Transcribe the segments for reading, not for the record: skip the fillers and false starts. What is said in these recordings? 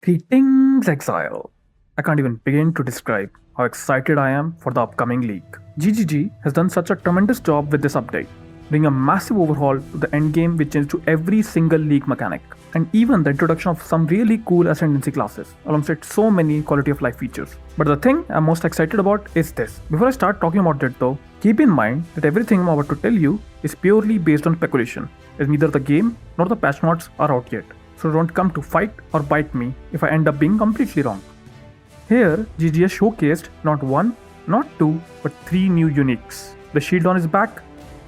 Greetings, Exile. I can't even begin to describe how excited I am for the upcoming league. GGG has done such a tremendous job with this update, bringing a massive overhaul to the endgame which changed to every single league mechanic, and even the introduction of some really cool ascendancy classes, alongside so many quality of life features. But the thing I'm most excited about is this. Before I start talking about it though, keep in mind that everything I'm about to tell you is purely based on speculation, as neither the game nor the patch notes are out yet. So don't come to fight or bite me if I end up being completely wrong. Here, GG has showcased not one, not two, but three new uniques. The shield on his back,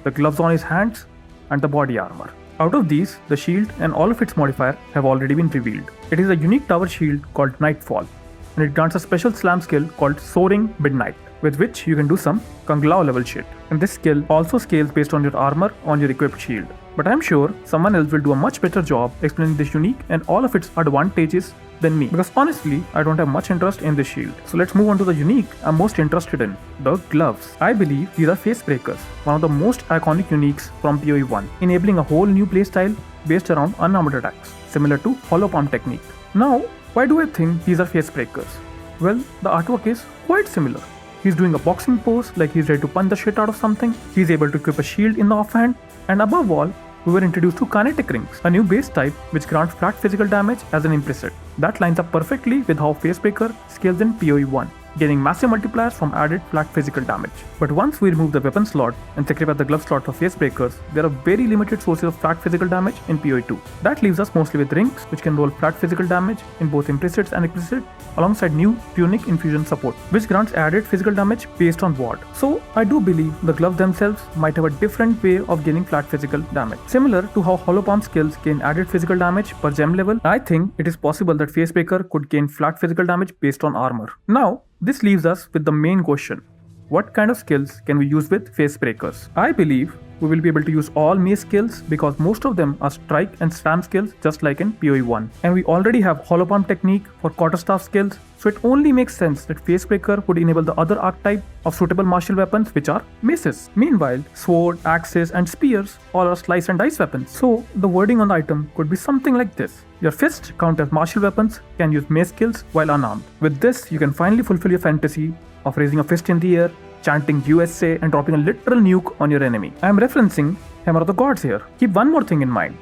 the gloves on his hands, and the body armor. Out of these, the shield and all of its modifier have already been revealed. It is a unique tower shield called Nightfall, and it grants a special slam skill called Soaring Midnight, with which you can do some Kung Lao level shit. And this skill also scales based on your armor on your equipped shield. But I'm sure someone else will do a much better job explaining this unique and all of its advantages than me, because honestly, I don't have much interest in this shield. So let's move on to the unique I'm most interested in, the gloves. I believe these are Facebreakers, one of the most iconic uniques from PoE 1, enabling a whole new playstyle based around unarmed attacks, similar to hollow palm technique. Now, why do I think these are Facebreakers? Well, the artwork is quite similar. He's doing a boxing pose like he's ready to punch the shit out of something. He's able to equip a shield in the offhand, and above all, we were introduced to Kinetic Rings, a new base type which grants flat physical damage as an implicit. That lines up perfectly with how Facebreaker scales in PoE 1, gaining massive multipliers from added flat physical damage. But once we remove the weapon slot and sacrifice the glove slot for Facebreakers, there are very limited sources of flat physical damage in PoE 2. That leaves us mostly with rings, which can roll flat physical damage in both implicits and explicit, alongside new Punic Infusion support, which grants added physical damage based on ward. So I do believe the gloves themselves might have a different way of gaining flat physical damage. Similar to how hollow palm skills gain added physical damage per gem level, I think it is possible that Facebreaker could gain flat physical damage based on armor. Now, this leaves us with the main question. What kind of skills can we use with Facebreakers? I believe we will be able to use all mace skills because most of them are strike and slam skills just like in PoE 1. And we already have hollow palm technique for quarterstaff skills, so it only makes sense that Facebreaker would enable the other archetype of suitable martial weapons, which are maces. Meanwhile, sword, axes and spears all are slice and dice weapons. So the wording on the item could be something like this. Your fists count as martial weapons, can use mace skills while unarmed. With this, you can finally fulfill your fantasy of raising a fist in the air, chanting USA and dropping a literal nuke on your enemy. I am referencing Hammer of the Gods here. Keep one more thing in mind.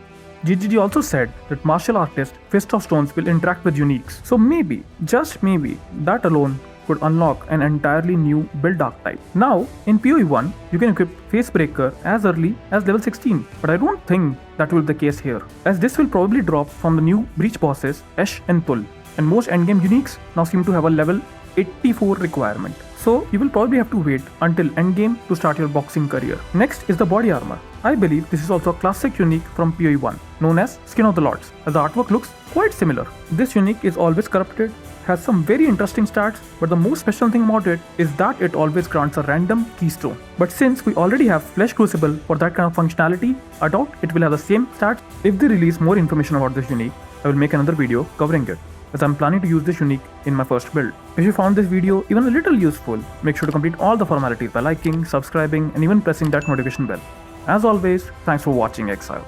GGG also said that martial artist Fist of Stones will interact with uniques. So maybe, just maybe, that alone could unlock an entirely new build archetype. Now, in PoE 1, you can equip Facebreaker as early as level 16, but I don't think that will be the case here, as this will probably drop from the new breach bosses Esh and Tul, and most endgame uniques now seem to have a level 84 requirement. So you will probably have to wait until endgame to start your boxing career. Next is the body armor. I believe this is also a classic unique from PoE 1, known as Skin of the Lords, as the artwork looks quite similar. This unique is always corrupted, has some very interesting stats, but the most special thing about it is that it always grants a random keystone. But since we already have Flesh Crucible for that kind of functionality, I doubt it will have the same stats. If they release more information about this unique, I will make another video covering it, as I'm planning to use this unique in my first build. If you found this video even a little useful, make sure to complete all the formalities by liking, subscribing and even pressing that notification bell. As always, thanks for watching, Exile.